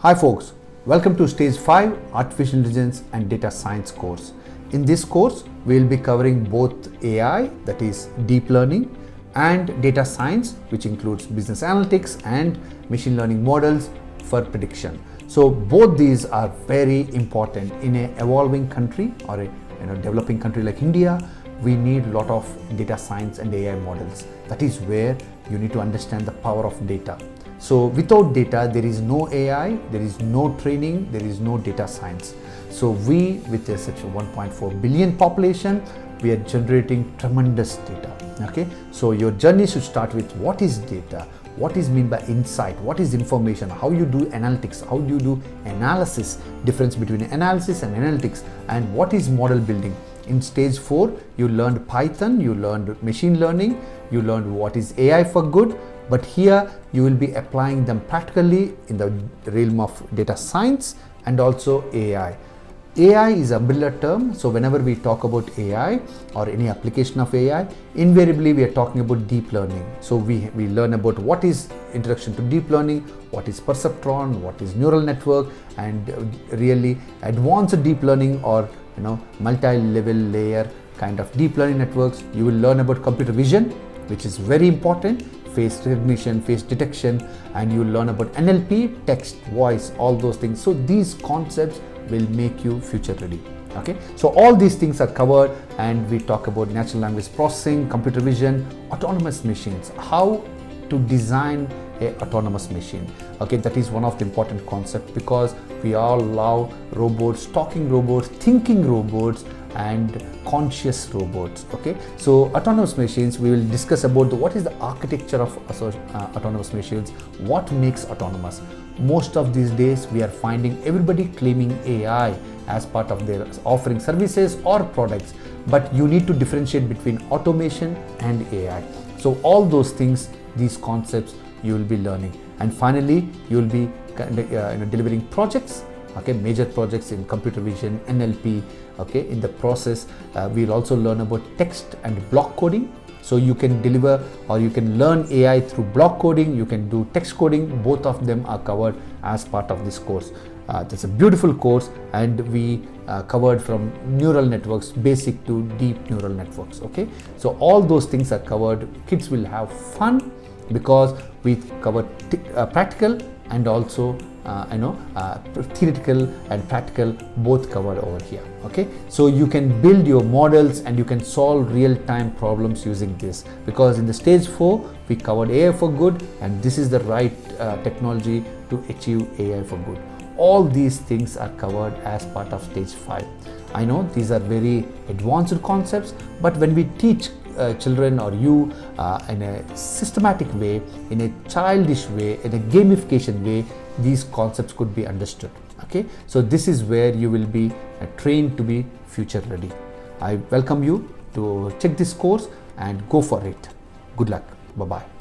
Hi folks, welcome to Stage 5 Artificial Intelligence and Data Science course. In this course, we will be covering both AI, that is deep learning, and data science, which includes business analytics and machine learning models for prediction. So both these are very important in an evolving country or a developing country like India. We need a lot of data science and AI models. That is where you need to understand the power of data. So without data, there is no AI, there is no training, there is no data science. So we, with such a 1.4 billion population, we are generating tremendous data. Okay, so your journey should start with what is data, what is meant by insight, what is information, how you do analytics, how do you do analysis, difference between analysis and analytics, and what is model building. In stage 4, you learned Python, you learned machine learning, you learned what is AI for good, but here you will be applying them practically in the realm of data science and also AI. AI is an umbrella term, so whenever we talk about AI or any application of AI, invariably we are talking about deep learning. So we learn about what is introduction to deep learning, what is perceptron, what is neural network, and really advanced deep learning or multi-level layer kind of deep learning networks. You will learn about computer vision, which is very important, face recognition, face detection, and you will learn about NLP, text, voice, all those things. So these concepts will make you future ready. Okay, so all these things are covered, and we talk about natural language processing, computer vision, autonomous machines, how to design a autonomous machine. Okay, that is one of the important concepts, because we all love robots, talking robots, thinking robots, and conscious robots. Okay, so autonomous machines, we will discuss about what is the architecture of autonomous machines, what makes autonomous. Most of these days we are finding everybody claiming AI as part of their offering services or products, but you need to differentiate between automation and AI. So all those things, these concepts you will be learning, and finally you will be delivering projects. Okay, major projects in computer vision, NLP. Okay, in the process we'll also learn about text and block coding. So you can deliver or you can learn AI through block coding, you can do text coding. Both of them are covered as part of this course. It's a beautiful course, and we covered from neural networks, basic to deep neural networks. Okay, so all those things are covered. Kids will have fun because we covered practical and also theoretical and practical, both covered over here. Okay, so you can build your models and you can solve real-time problems using this, because in the stage 4 we covered AI4Good, and this is the right technology to achieve AI4Good. All these things are covered as part of stage 5. I know these are very advanced concepts, but when we teach children or you in a systematic way, in a childish way, in a gamification way, these concepts could be understood. Okay, so this is where you will be trained to be future ready. I welcome you to check this course and go for it. Good luck. Bye-bye.